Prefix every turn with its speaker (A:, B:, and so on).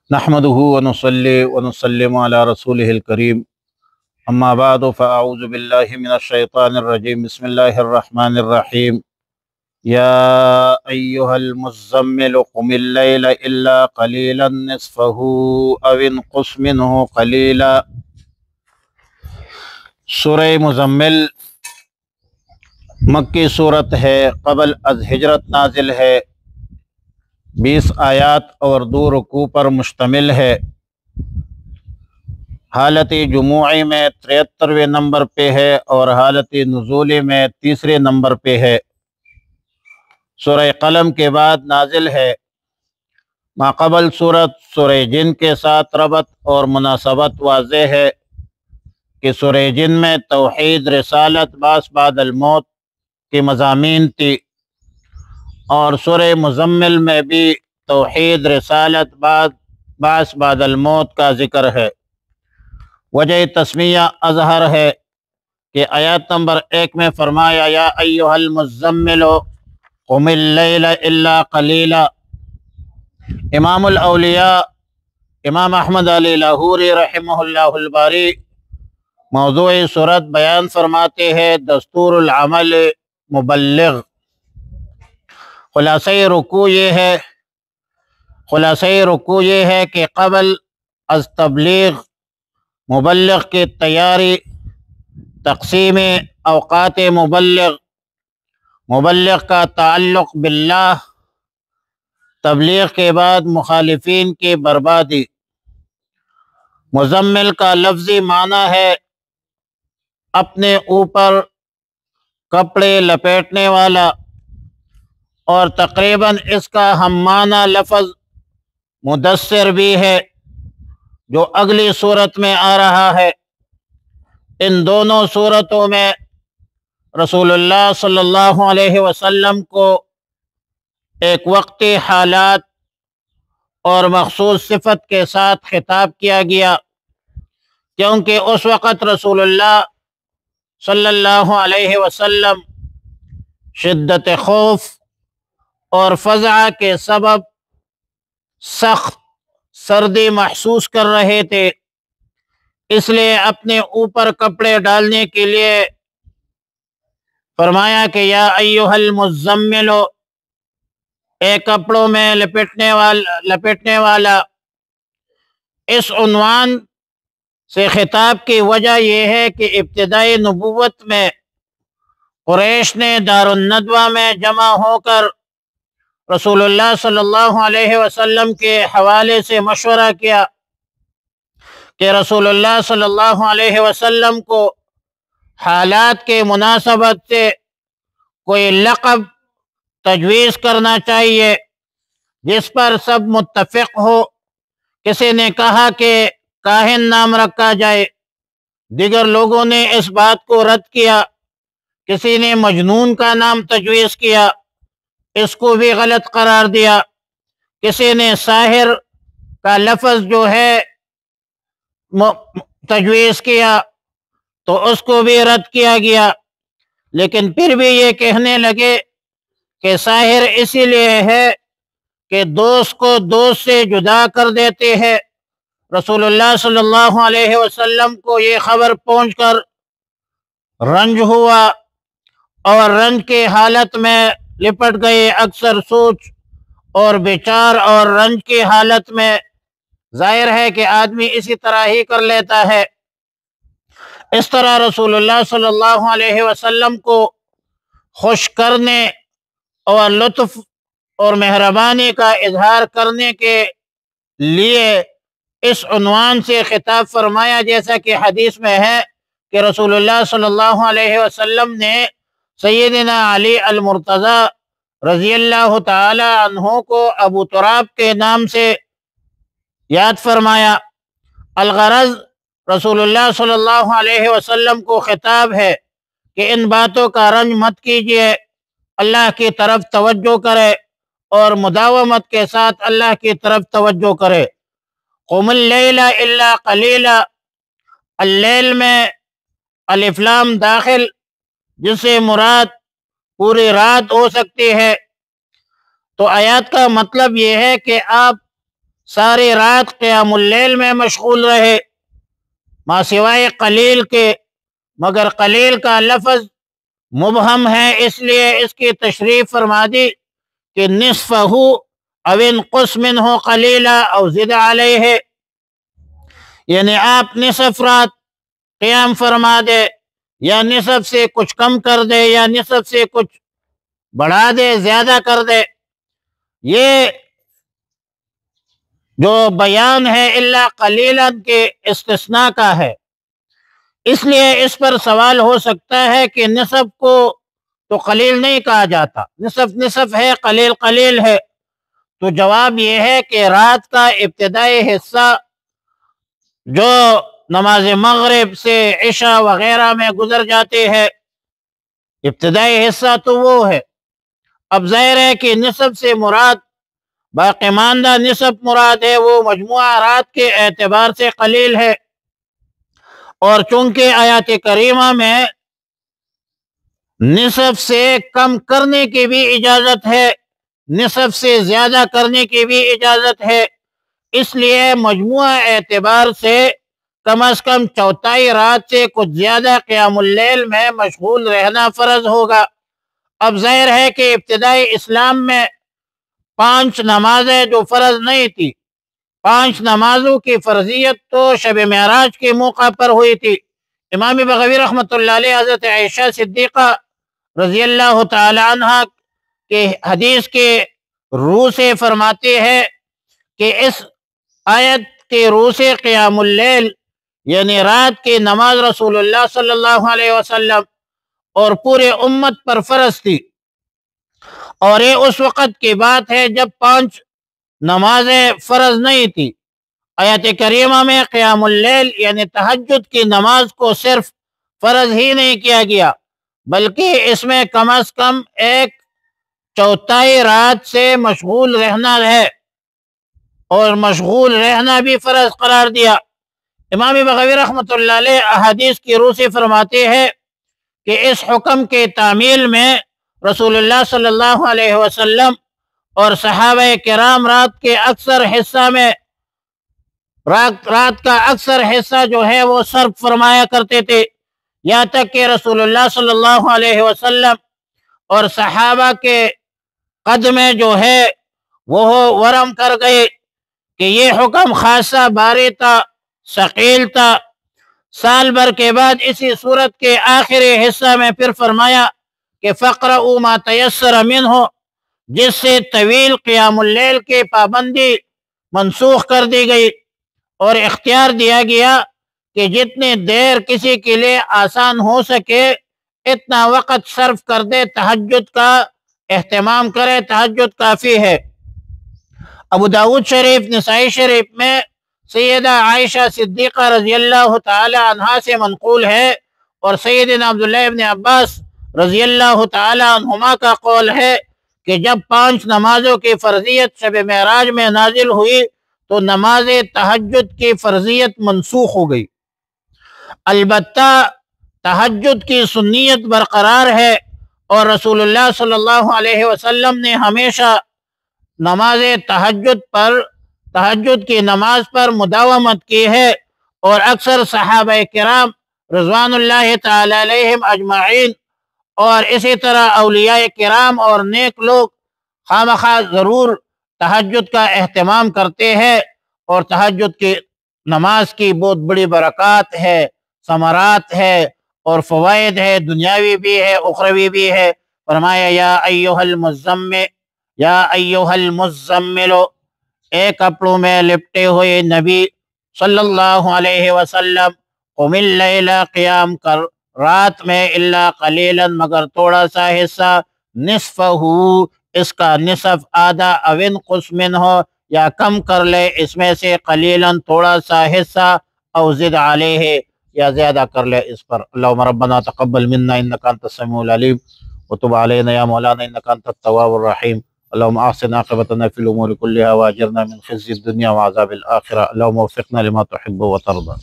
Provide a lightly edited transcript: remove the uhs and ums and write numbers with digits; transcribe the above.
A: نحمده ونصلي ونسلم على رسوله الكريم اما بعد فاعوذ بالله من الشيطان الرجيم بسم الله الرحمن الرحيم يا ايها المزمل قم الليل الا قليلا نصفه او انقص منه قليلا۔ سورہ مزمل مکی صورت ہے، قبل از ہجرت نازل ہے، 20 آیات اور 2 رکوع پر مشتمل ہے۔ حالت جموعی میں 73ویں نمبر پہ ہے اور حالت نزولی میں 3 نمبر پہ ہے۔ سورہ قلم کے بعد نازل ہے۔ ماقبل صورت سورہ جن کے ساتھ ربط اور مناسبت واضح ہے کہ سورہ جن میں توحید، رسالت، بعث بعد الموت کی مضامین تھی، اور سورہ مزمل میں بھی توحید، رسالت، بعث بعد الموت کا ذکر ہے۔ وجہ تسمیہ اظہر ہے کہ آیات نمبر 1 میں فرمایا یا ایھا المزمل قم اللیل الا قلیلا۔ امام الاولیاء امام احمد علی لاہوری رحمہ اللہ الباری موضوع صورت بیان فرماتے ہیں دستور العمل مبلغ۔ خلاصہ رکوع یہ ہے کہ قبل از تبلیغ مبلغ کی تیاری، تقسیم اوقات مبلغ کا تعلق باللہ، تبلیغ کے بعد مخالفین کی بربادی۔ مزمل کا لفظی معنی ہے اپنے اوپر کپڑے لپیٹنے والا، اور تقریباً اس کا ہم معنی لفظ مدثر بھی ہے جو اگلی صورت میں آ رہا ہے۔ ان دونوں صورتوں میں رسول اللہ صلی اللہ علیہ وسلم کو ایک وقتی حالات اور مخصوص صفت کے ساتھ خطاب کیا گیا، کیونکہ اس وقت رسول اللہ صلی اللہ علیہ وسلم شدت خوف اور فزع کے سبب سخت سردی محسوس کر رہے تھے، اس لیے اپنے اوپر کپڑے ڈالنے کے لیے فرمایا کہ یا ایھا المزمل، اے کپڑوں میں لپیٹنے والا۔ اس عنوان سے خطاب کی وجہ یہ ہے کہ ابتدائی نبوت میں قریش نے دار الندوہ میں جمع ہو کر رسول اللہ صلی اللہ علیہ وسلم کے حوالے سے مشورہ کیا کہ رسول اللہ صلی اللہ علیہ وسلم کو حالات کے مناسبت سے کوئی لقب تجویز کرنا چاہیے جس پر سب متفق ہو۔ کسی نے کہا کہ کاہن نام رکھا جائے، دیگر لوگوں نے اس بات کو رد کیا۔ کسی نے مجنون کا نام تجویز کیا، اس کو بھی غلط قرار دیا۔ کسی نے ساحر کا لفظ جو ہے تجویز کیا تو اس کو بھی رد کیا گیا، لیکن پھر بھی یہ کہنے لگے کہ ساحر اسی لیے ہے کہ دوست کو دوست سے جدا کر دیتے ہیں۔ رسول اللہ صلی اللہ علیہ وسلم کو یہ خبر پہنچ کر رنج ہوا، اور رنج کی حالت میں لپٹ گئے۔ اکثر سوچ اور بچار اور رنج کی حالت میں ظاہر ہے کہ آدمی اسی طرح ہی کر لیتا ہے۔ اس طرح رسول اللہ صلی اللہ علیہ وسلم کو خوش کرنے اور لطف اور مہربانی کا اظہار کرنے کے لیے اس عنوان سے خطاب فرمایا، جیسا کہ حدیث میں ہے کہ رسول اللہ صلی اللہ علیہ وسلم نے سیدنا علی المرتضی رضی اللہ تعالی عنہ کو ابو تراب کے نام سے یاد فرمایا۔ الغرض رسول اللہ صلی اللہ علیہ وسلم کو خطاب ہے کہ ان باتوں کا رنج مت کیجیے، اللہ کی طرف توجہ کرے اور مداومت کے ساتھ اللہ کی طرف توجہ کرے۔ قم اللیل الا قلیلا، اللیل میں الف لام داخل، جس سے مراد پوری رات ہو سکتی ہے۔ تو آیات کا مطلب یہ ہے کہ آپ ساری رات قیام اللیل میں مشغول رہے ما سوائے قلیل کے، مگر قلیل کا لفظ مبہم ہے، اس لیے اس کی تشریح فرما دی کہ نصفہ او انقص منہ قلیلا او زد علیہ، یعنی آپ نصف رات قیام فرما دے، یا نصف سے کچھ کم کر دے، یا نصف سے کچھ بڑھا دے، زیادہ کر دے۔ یہ جو بیان ہے الا قلیلا کے استثناء کا ہے، اس لیے اس پر سوال ہو سکتا ہے کہ نصف کو تو قلیل نہیں کہا جاتا، نصف نصف ہے، قلیل قلیل ہے۔ تو جواب یہ ہے کہ رات کا ابتدائی حصہ جو نماز مغرب سے عشاء وغیرہ میں گزر جاتے ہیں، ابتدائی حصہ تو وہ ہے۔ اب ظاہر ہے کہ نصف سے مراد باقی ماندہ نصف مراد ہے، وہ مجموعہ رات کے اعتبار سے قلیل ہے، اور چونکہ آیات کریمہ میں نصف سے کم کرنے کی بھی اجازت ہے، نصف سے زیادہ کرنے کی بھی اجازت ہے، اس لیے مجموعہ اعتبار سے کم از کم چوتھائی رات سے کچھ زیادہ قیام اللیل میں مشغول رہنا فرض ہوگا۔ اب ظاہر ہے کہ ابتدائی اسلام میں 5 نمازیں جو فرض نہیں تھی، 5 نمازوں کی فرضیت تو شب معراج کے موقع پر ہوئی تھی۔ امام بغوی رحمۃ اللہ علیہ حضرت عائشہ صدیقہ رضی اللہ تعالی عنہ کے حدیث کے روح سے فرماتے ہیں کہ اس آیت کے روح سے قیام اللیل یعنی رات کی نماز رسول اللہ صلی اللہ علیہ وسلم اور پورے امت پر فرض تھی، اور یہ اس وقت کی بات ہے جب 5 نمازیں فرض نہیں تھی۔ آیت کریمہ میں قیام اللیل یعنی تہجد کی نماز کو صرف فرض ہی نہیں کیا گیا، بلکہ اس میں کم از کم 1/4 رات سے مشغول رہنا ہے، اور مشغول رہنا بھی فرض قرار دیا۔ امام بغوی رحمۃ اللہ علیہ احادیث کی روح سے فرماتے ہیں کہ اس حکم کے تعمیل میں رسول اللہ صلی اللہ علیہ وسلم اور صحابہ کرام رات کے اکثر حصہ میں رات کا اکثر حصہ جو ہے وہ صرف فرمایا کرتے تھے، یہاں تک کہ رسول اللہ صلی اللہ علیہ وسلم اور صحابہ کے قدمیں جو ہے وہ ورم کر گئے کہ یہ حکم خاصہ باری تھا، ثقیل تھا۔ سال بھر کے بعد اسی صورت کے آخری حصہ میں پھر فرمایا کہ فَقْرَؤُوا مَا تَيَسَّرَ مِنْهُ، جس سے طویل قیام اللیل کی پابندی منسوخ کر دی گئی، اور اختیار دیا گیا کہ جتنی دیر کسی کے لیے آسان ہو سکے اتنا وقت صرف کر دے، تہجد کا اہتمام کرے، تہجد کافی ہے۔ ابو داود شریف، نسائی شریف میں سیدہ عائشہ صدیقہ رضی اللہ تعالی عنہا سے منقول ہے، اور سیدنا عبداللہ ابن عباس رضی اللہ تعالی عنہما کا قول ہے کہ جب 5 نمازوں کی فرضیت شب معراج میں نازل ہوئی تو نماز تہجد کی فرضیت منسوخ ہو گئی۔ البتہ تہجد کی سنیت برقرار ہے، اور رسول اللہ صلی اللہ علیہ وسلم نے ہمیشہ نماز تہجد کی نماز پر مداومت کی ہے، اور اکثر صحابہ کرام رضوان اللہ تعالی علیہم اجمعین اور اسی طرح اولیاء کرام اور نیک لوگ خامخواہ ضرور تہجد کا اہتمام کرتے ہیں، اور تہجد کی نماز کی بہت بڑی برکات ہے، ثمرات ہے اور فوائد ہے، دنیاوی بھی ہے اخروی بھی ہے۔ فرمایا یا ایھا المزمل، اے کپڑوں میں لپٹے ہوئے نبی صلی اللہ علیہ وسلم، قم اللیل، قیام کر رات میں، الا قلیلا، مگر تھوڑا سا حصہ، نصفہ، اس کا نصف، آدھا، او انقص منہ، یا کم کر لے اس میں سے، قلیلا، تھوڑا سا حصہ، او زد علیہ، یا زیادہ کر لے اس پر۔ اللہم ربنا تقبل منا انک انت السمیع العلیم وتب علینا یا مولانا انک انت التواب الرحیم۔ اللہم احسن عاقبتنا فی الامور کلها واجرنا من خزي الدنیا وعذاب الآخرہ۔ اللہم وفقنا لما تحب وترضى۔